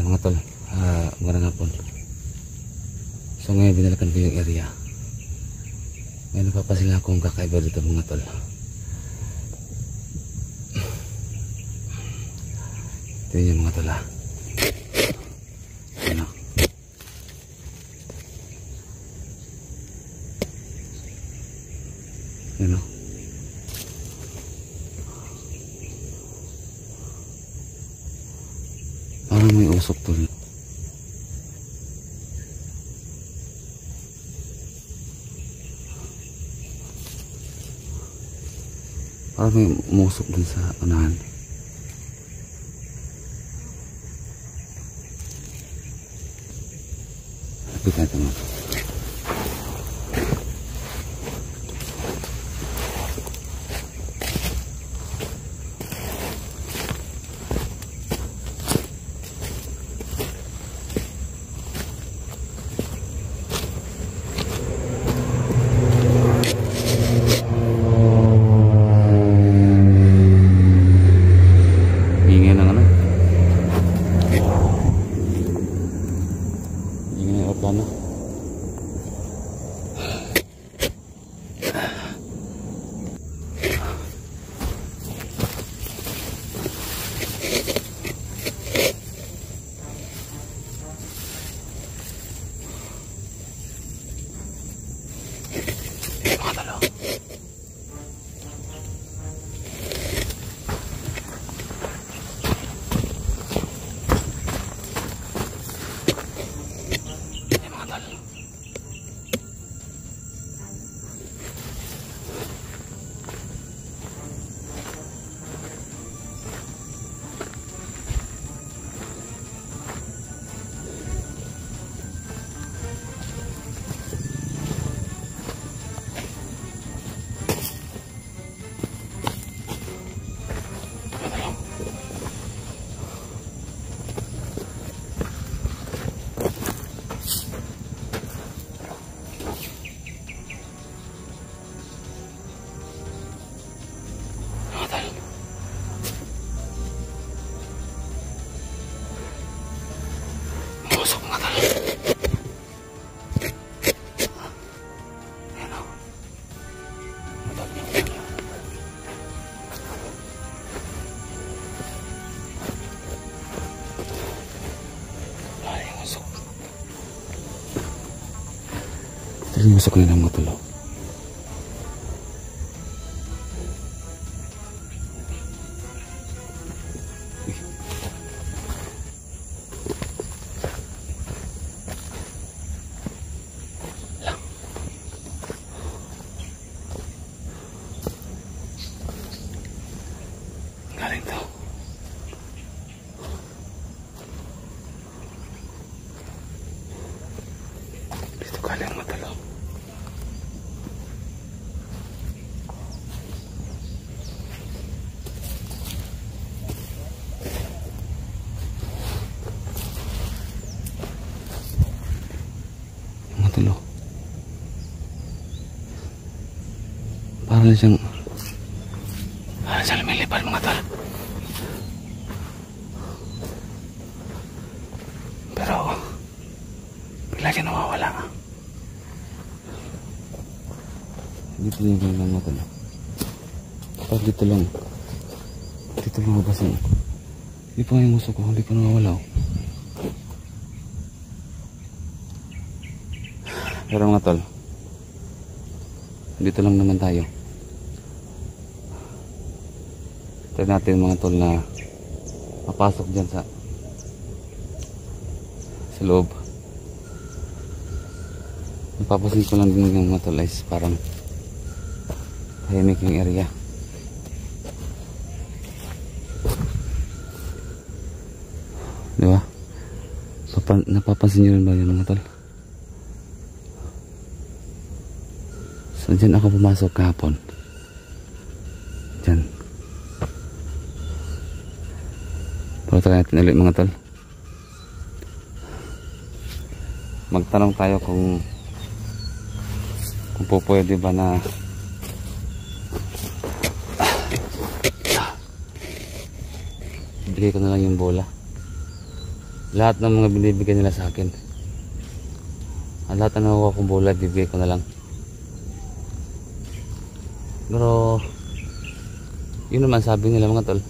mga tol, magandang hapon. So ngayon binalakan ko yung area. Ngayon napapasin lang akong kakaiba dito mga tol. Ito yung mga tol, ano? Ano? Parang may usok tol. Parang may umusok dun sa unahan. Lapit natin mo. Masuk na lang mga tulo. Galing to. Dito galing mga tulo. Parang siyang lumilipad mga tol. Pero bigla siya nawawala. Dito yung lang mga tol. Kapag dito lang mabasin. Hindi pa yung uso ko, hindi pa nawawala. Pero mga tol, dito lang naman tayo. Try natin mga tol na mapasok dyan sa loob. Napapasin ko lang din yung mga tol is parang tahimik yung area. Diba? Napapansin nyo rin ba yun mga tol? So dyan ako pumasok kahapon. Dyan. Pero try natin ulit mga tol. Magtanong tayo kung po pwede ba na bigay ko na lang yung bola. lahat ng mga binibigay nila sa akin. Ang lahat na nakuha kong bola, bibigay ko na lang. Pero yun naman sabi nila mga tol,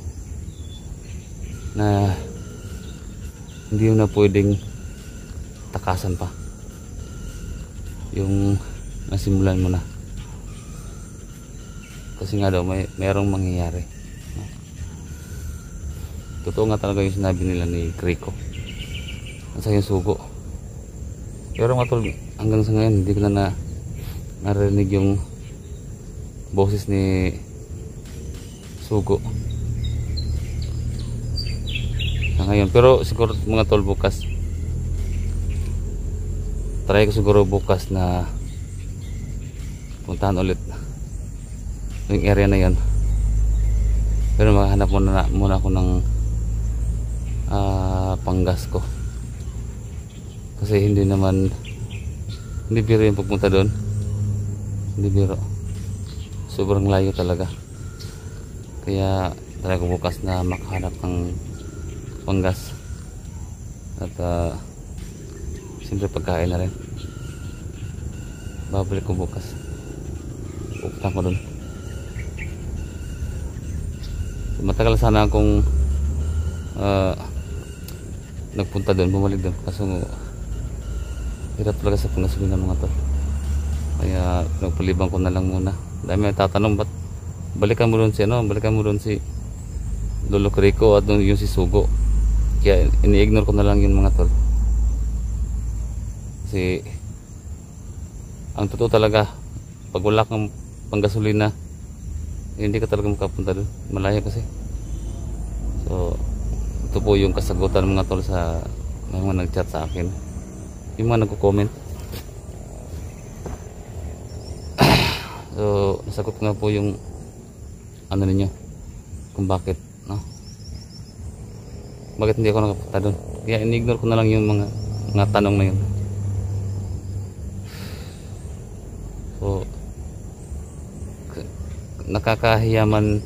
na hindi mo na pwedeng takasan pa yung nasimulan mo na, kasi nga daw mayroong mangyayari. Totoo nga talaga yung sinabi nila ni Kriko sa yung sugo. Pero mga tol, hanggang sa ngayon hindi ko na narinig yung boses ni sugo sa ngayon. Pero siguro mga tol, bukas try ko siguro bukas na puntahan ulit yung area na yan. Pero maghanap muna ako ng panggas ko, kasi hindi biro yung pagpunta doon. Hindi biro, sobrang layo talaga. Kaya try ko bukas na makahanap ng panggas at siyempre pagkain na rin. Babalik ko bukas, pupunta ko doon. Matagal sana akong nagpunta doon, bumalik doon, kaso hirap talaga sa panggasolina mga to. Kaya nagpalibang ko na lang muna. Dami tatanong, ba't balikan mo doon si Lolo Kriko at yung si Sugo. Kaya ini-ignore ko na lang yun mga tol. Kasi ang totoo talaga, pag wala kang panggasolina, hindi ka talaga makapunta doon, malayo kasi. So ito po yung kasagutan mga tol sa mga nag-chat sa akin, yung mga nagko-comment. So nasagot nga po yung ano ninyo, kung bakit bakit hindi ako nakapunta doon. Kaya in-ignore ko na lang yung mga tanong na yun. So nakakahiyaman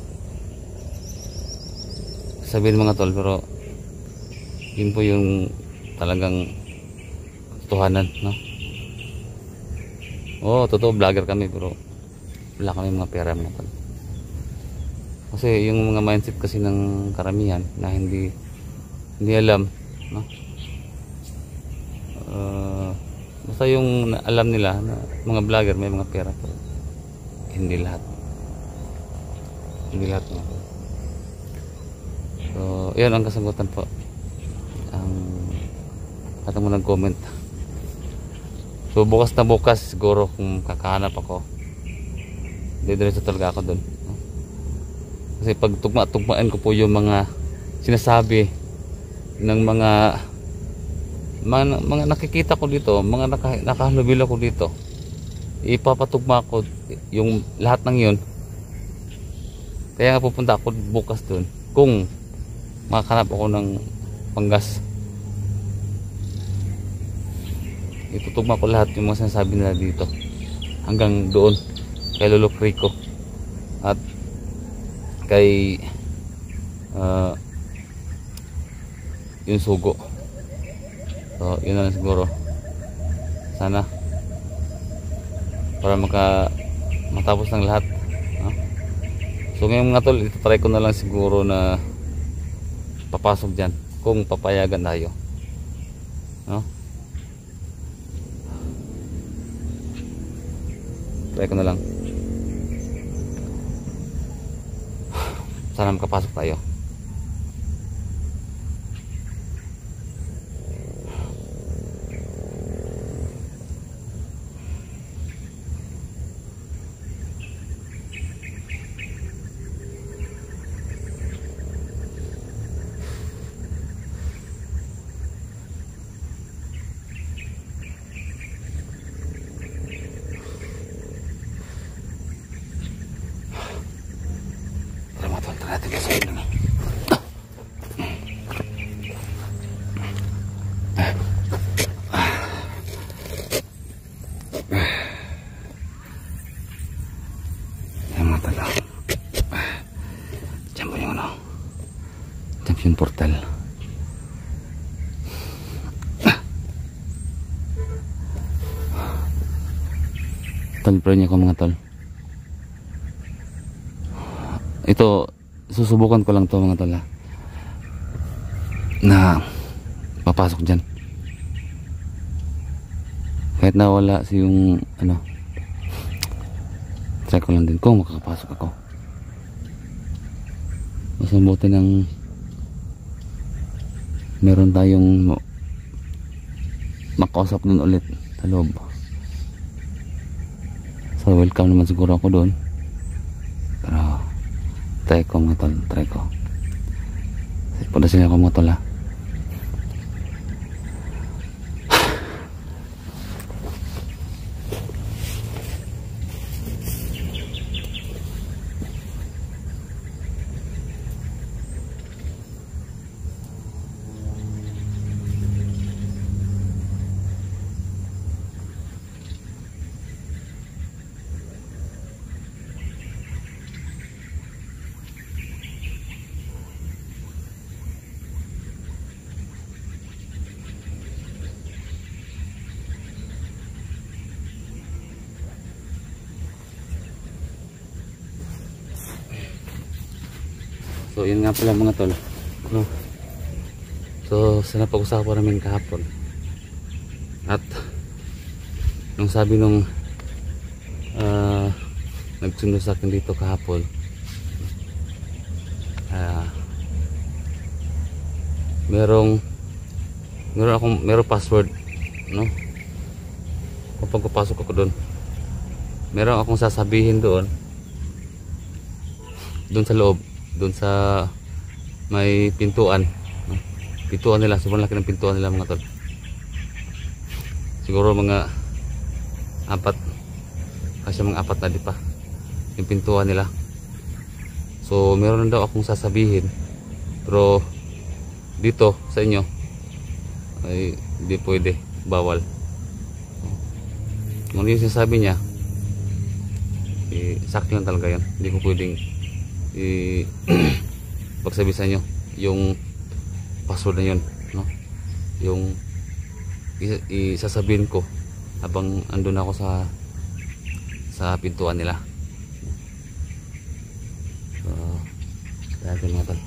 sabihin mga tol, pero yun po yung talagang totohanan, no? Oo, totoo, vlogger kami, pero wala kami mga pera mga tol. Kasi yung mga mindset kasi ng karamihan na hindi alam, no? Basta yung alam nila na mga vlogger may mga pera, pero hindi lahat mga tol. So yan ang kasagutan po. At mo nag-comment. So bukas siguro kung kakahanap ako, didiretso talaga ako doon. Kasi pag tugma-tugmaan ko po yung mga sinasabi ng mga nakikita ko dito, mga nakahalubilo ko dito, ipapatugma ko yung lahat ng yun. Kaya nga pupunta ako bukas doon kung makakanap ako ng panggas. Itutugma ko lahat yung mga sinasabi nila dito hanggang doon kay Lolo Kriko at kay yung Sugo. So yun na lang siguro, sana para matapos ng lahat, no? So ngayon mga tol, itatry ko na lang siguro na papasok dyan kung papayagan tayo, no? Try ko na lang, sana makapasok tayo. Natin kasi yun. Ayan mga tala. Diyan po yung ano, diyan po yung portal. Tol, pray niyo ko mga tol. Ito, susubukan ko lang to mga tol ha, na papasok dyan. Kahit nawala si yung ano, try ko lang din kung makakapasok ako. Mas mabuti ng meron tayong makausap dun ulit sa loob. So welcome naman siguro ako doon. Pero try ko mga tol, try ko. Padasin ako mga tol ha. So yun nga pala mga tol, no? So sa napag-usapan namin kahapon, at nung sabi nung nagsundo sa akin dito kahapon, merong password, no? Kapag papasok ako doon, meron akong sasabihin doon sa loob, doon sa may pintuan, no? Pintuan nila, sobrang laki ng pintuan nila mga tol. Siguro mga apat, kasi mga apat na di pa yung pintuan nila. So meron daw akong sasabihin, pero dito sa inyo ay hindi pwede, bawal. Kung ano yung sinasabi niya, sakto lang talaga yan. Hindi ko pwedeng pagsabi sa inyo yung password na yun, no? Yung isasabihin ko habang andun ako sa pintuan nila. So dahil mga tol,